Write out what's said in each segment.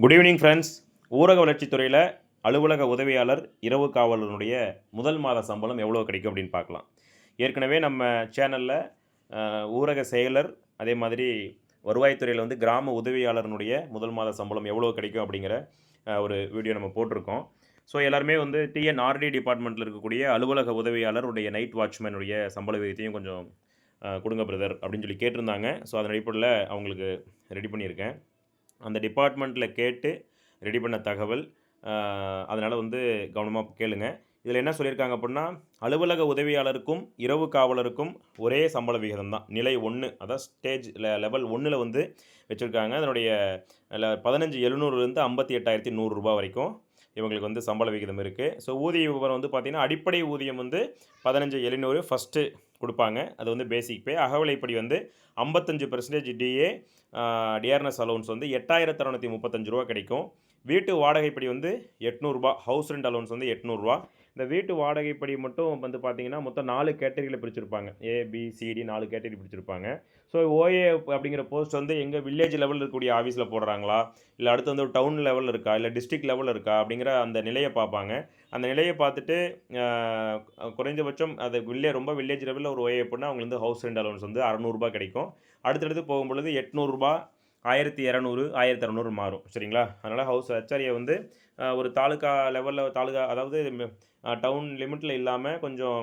Good evening friends. ஊரக வளர்ச்சித்துறையில் அலுவலக உதவியாளர் இரவு காவலனுடைய முதல் மாத சம்பளம் எவ்வளோ கிடைக்கும் அப்படின்னு பார்க்கலாம். ஏற்கனவே நம்ம சேனலில் ஊரக செயலர் அதே மாதிரி வருவாய்த்துறையில் வந்து கிராம உதவியாளர்னுடைய முதல் மாத சம்பளம் எவ்வளோ கிடைக்கும் அப்படிங்கிற ஒரு வீடியோ நம்ம போட்டிருக்கோம். ஸோ எல்லாருமே வந்து டிஎன்ஆர்டி டிபார்ட்மெண்ட்டில் இருக்கக்கூடிய அலுவலக உதவியாளருடைய நைட் வாட்ச்மேனுடைய சம்பள விகிதத்தையும் கொஞ்சம் கொடுங்க பிரதர் அப்படின்னு சொல்லி கேட்டிருந்தாங்க. ஸோ அதன் அடிப்படையில் அவங்களுக்கு ரெடி பண்ணியிருக்கேன். அந்த டிபார்ட்மெண்ட்டில் கேட்டு ரெடி பண்ண தகவல். அதனால் வந்து கவனமாக கேளுங்க. இதில் என்ன சொல்லியிருக்காங்க அப்படின்னா, அலுவலக உதவியாளருக்கும் இரவு காவலருக்கும் ஒரே சம்பள விகிதம் தான். நிலை 1 அதாவது ஸ்டேஜ் லெவல் 1ல் வந்து வச்சுருக்காங்க. அதனுடைய 15,700லேருந்து 58,100 ரூபா வரைக்கும் இவங்களுக்கு வந்து சம்பள விகிதம் இருக்குது. ஸோ ஊதிய விவரம் வந்து பார்த்திங்கன்னா, அடிப்படை ஊதியம் வந்து 15,700 ஃபஸ்ட்டு கொடுப்பாங்க. அது வந்து பேசிக் பே. அகவிலைப்படி வந்து 55% டிஏ டிஆர்என்எஸ் அலோன்ஸ் வந்து 8,635 ரூபா கிடைக்கும். வீட்டு வாடகைப்படி வந்து 800 ரூபா. ஹவுஸ் ரெண்ட் அலோன்ஸ் வந்து 800 ரூபா. இந்த வீட்டு வாடகைப்படி மட்டும் வந்து பார்த்திங்கன்னா மொத்தம் 4 கேட்டகரியில் பிரிச்சுருப்பாங்க. ஏபிசிடி 4 கேட்டகரி பிரிச்சுருப்பாங்க. ஸோ ஓஏ அப்படிங்கிற போஸ்ட் வந்து எங்கள் வில்லேஜ் லெவலில் இருக்கக்கூடிய ஆஃபீஸில் போடுறாங்களா, இல்லை அடுத்து வந்து ஒரு டவுன் லெவலில் இருக்கா, இல்லை டிஸ்ட்ரிக்ட் லெவலில் இருக்கா அப்படிங்கிற அந்த நிலையை பார்ப்பாங்க. அந்த நிலையை பார்த்துட்டு குறைந்தபட்சம் அது ரொம்ப வில்லேஜ் லெவலில் ஒரு ஓஏ அப்படின்னா அவங்களுக்கு வந்து ஹவுஸ் ரெண்ட் அலோன்ஸ் வந்து 600 ரூபா கிடைக்கும். அடுத்தடுத்து போகும்பொழுது 800 ரூபா, 1200, 1600 மாறும். சரிங்களா? அதனால் ஹெச்ஆர்ஏ வந்து ஒரு தாலுக்கா லெவலில் அதாவது டவுன் லிமிட்டில் இல்லாமல் கொஞ்சம்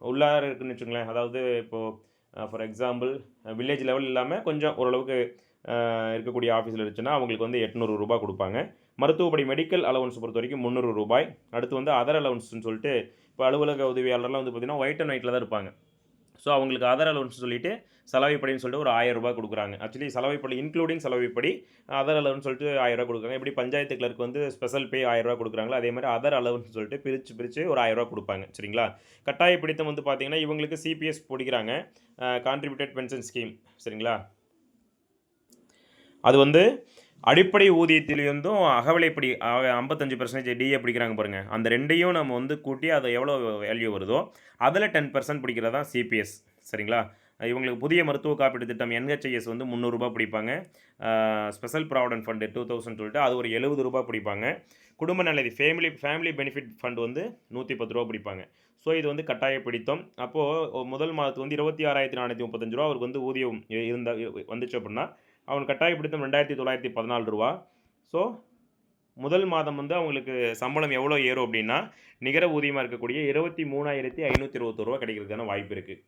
உள்ளார இருக்குதுன்னு வச்சுங்களேன். அதாவது இப்போது ஃபார் எக்ஸாம்பிள் வில்லேஜ் லெவல் இல்லாமல் கொஞ்சம் ஓரளவுக்கு இருக்கக்கூடிய ஆஃபீஸில் இருந்துச்சுன்னா அவங்களுக்கு வந்து 800 ரூபா கொடுப்பாங்க. மருத்துவப்படி மெடிக்கல் அலவன்ஸ் பொறுத்த வரைக்கும் 300 ரூபாய். அடுத்து வந்து அதர் அலவன்ஸ்னு சொல்லிட்டு இப்போ அலுவலக உதவியாளர்லாம் வந்து பார்த்திங்கன்னா ஒயிட் அண்ட் ஒயிட்டில் தான் இருப்பாங்க. ஸோ அவங்களுக்கு அதர் அலவன்ஸ் சொல்லிட்டு சலவைப்படின்னு சொல்லிட்டு ஒரு 1000 ரூபா கொடுக்குறாங்க. ஆக்சுவலி சலவைப்படி இன்க்ளூடிங் சலவைப்படி அதர் அலவன்ஸ் சொல்லிட்டு 1000 ரூபா கொடுக்குறாங்க. எப்படி பஞ்சாயத்து கிளர்க்கு வந்து ஸ்பெஷல் பே 1000 ரூபா கொடுக்குறாங்களோ அதே மாதிரி அதர் அலவன்ஸ் சொல்லிட்டு பிரித்து ஒரு 1000 ரூபா கொடுப்பாங்க. சரிங்களா? கட்டாய பிடித்தம் வந்து பார்த்திங்கன்னா இவங்களுக்கு சிபிஎஸ் பிடிக்கிறாங்க, கான்ட்ரிபியூட்டட் பென்ஷன் ஸ்கீம். சரிங்களா? அது வந்து அடிப்படை ஊதியத்திலிருந்தும் அகவிலைப்படி 55% டிஏ பிடிக்கிறாங்க பாருங்கள். அந்த ரெண்டையும் நம்ம வந்து கூட்டி அது எவ்வளோ வேல்யூ வருதோ அதில் 10% பிடிக்கிறது தான் சிபிஎஸ். சரிங்களா? இவங்களுக்கு புதிய மருத்துவ காப்பீடு திட்டம் என்ஹெச்ஐஎஸ் வந்து 300 ரூபா பிடிப்பாங்க. ஸ்பெஷல் ப்ராவிடன்ட் ஃபண்டு 2000 சொல்லிட்டு அது ஒரு 70 ரூபா பிடிப்பாங்க. குடும்ப நலதி ஃபேமிலி பெனிஃபிட் ஃபண்ட் வந்து 110 ரூபா பிடிப்பாங்க. ஸோ இது வந்து கட்டாய பிடித்தம். அப்போது முதல் மாதத்துக்கு வந்து 26,435 ரூபா அவருக்கு வந்து ஊதியம் வந்துச்சு அப்படின்னா அவங்களுக்கு கட்டாய பிடித்தம் 2,914 ரூபா. ஸோ முதல் மாதம் வந்து அவங்களுக்கு சம்பளம் எவ்வளோ ஏறும் அப்படின்னா நிகர ஊதியமாக இருக்கக்கூடிய 23,521 ரூபா கிடைக்கிறதுக்கான வாய்ப்பு இருக்குது.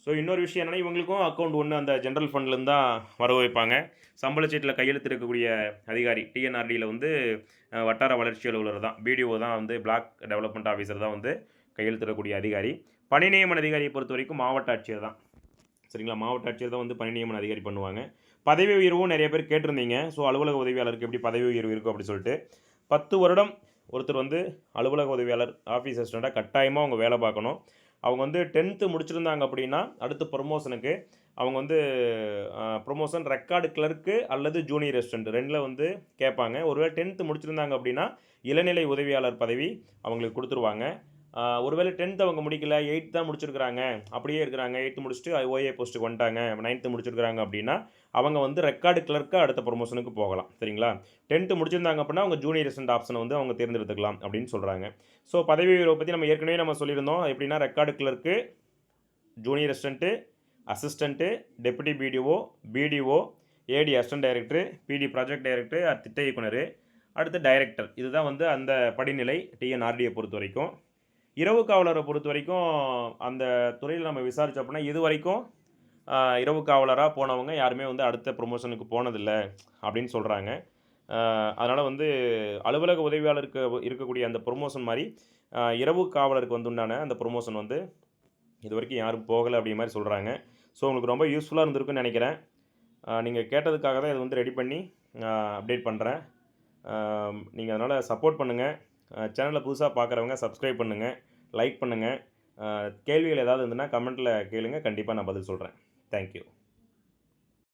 ஸோ இன்னொரு விஷயம் என்னென்னா இவங்களுக்கும் அக்கௌண்ட் ஒன்று அந்த ஜென்ரல் ஃபண்ட்லேருந்து தான் வர வைப்பாங்க. சம்பள சீட்டில் கையெழுத்து இருக்கக்கூடிய அதிகாரி டிஎன்ஆர்டியில் வந்து வட்டார வளர்ச்சி அலுவலர் தான், பிடிஓ தான் வந்து பிளாக் டெவலப்மெண்ட் ஆஃபீஸர் தான் வந்து கையெழுத்திடக்கூடிய அதிகாரி. பணி நியமன அதிகாரியை பொறுத்த வரைக்கும் மாவட்ட ஆட்சியர் தான். சரிங்களா? மாவட்ட ஆட்சியர் தான் வந்து பணி நியமன அதிகாரி பண்ணுவாங்க. பதவி உயர்வும் நிறைய பேர் கேட்டிருந்தீங்க. ஸோ அலுவலக உதவியாளருக்கு எப்படி பதவி உயர்வு இருக்கும் அப்படின்னு சொல்லிட்டு 10 வருடம் ஒருத்தர் வந்து அலுவலக உதவியாளர் ஆஃபீஸ் அசிஸ்டண்ட்டாக கட்டாயமாக அவங்க வேலை பார்க்கணும். அவங்க வந்து 10th முடிச்சிருந்தாங்க அப்படின்னா அடுத்து ப்ரொமோஷனுக்கு அவங்க வந்து ப்ரொமோஷன் ரெக்கார்டு கிளர்க்கு அல்லது ஜூனியர் அசிஸ்டண்ட் 2ல் வந்து கேட்பாங்க. ஒருவேளை 10th முடிச்சிருந்தாங்க அப்படின்னா இளநிலை உதவியாளர் பதவி அவங்களுக்கு கொடுத்துருவாங்க. ஒருவேளை 10th அவங்க முடிக்கல, 8th தான் முடிச்சிருக்கிறாங்க, அப்படியே இருக்கிறாங்க, 8th முடிச்சுட்டு ஓஏ போஸ்ட்டுக்கு வந்துட்டாங்க, 9th முடிச்சிருக்கிறாங்க அப்படின்னா அவங்க வந்து ரெக்கார்டு கிளர்க்காக அடுத்த ப்ரொமோஷனுக்கு போகலாம். சரிங்களா? 10th முடிச்சிருந்தாங்க அப்படின்னா அவங்க ஜூனியர் அசிஸ்டன்ட் ஆப்ஷனை வந்து அவங்க தேர்ந்தெடுத்துக்கலாம் அப்படின்னு சொல்கிறாங்க. ஸோ பதவி உயர்வை பற்றி நம்ம ஏற்கனவே நம்ம சொல்லியிருந்தோம். எப்படின்னா record clerk, junior assistant, deputy BDO, AD assistant director, PD project director, திட்ட இயக்குனர், அடுத்து டைரக்டர். இதுதான் வந்து அந்த படிநிலை டிஎன்ஆர்டியை பொறுத்த வரைக்கும். இரவு காவலரை பொறுத்த வரைக்கும் அந்த துறையில் நம்ம விசாரித்தோம் அப்படின்னா இது வரைக்கும் இரவு காவலராக போனவங்க யாருமே வந்து அடுத்த ப்ரொமோஷனுக்கு போனதில்லை அப்படின்னு சொல்கிறாங்க. அதனால் வந்து அலுவலக உதவியாளருக்கு இருக்கக்கூடிய அந்த ப்ரொமோஷன் மாதிரி இரவு காவலருக்கு வந்து உண்டான அந்த ப்ரொமோஷன் வந்து இது வரைக்கும் யாரும் போகலை அப்படிங்கிற மாதிரி சொல்கிறாங்க. ஸோ உங்களுக்கு ரொம்ப யூஸ்ஃபுல்லாக இருந்திருக்குன்னு நினைக்கிறேன். நீங்கள் கேட்டதுக்காக தான் இது வந்து ரெடி பண்ணி அப்டேட் பண்ணுறேன். நீங்கள் அதனால் சப்போர்ட் பண்ணுங்கள். சேனலை புதுசாக பார்க்குறவங்க சப்ஸ்கிரைப் பண்ணுங்கள், லைக் பண்ணுங்கள். கேள்விகள் ஏதாவது இருந்ததுன்னா கமெண்ட்டில் கேளுங்க, கண்டிப்பாக நான் பதில் சொல்கிறேன். தேங்க்யூ.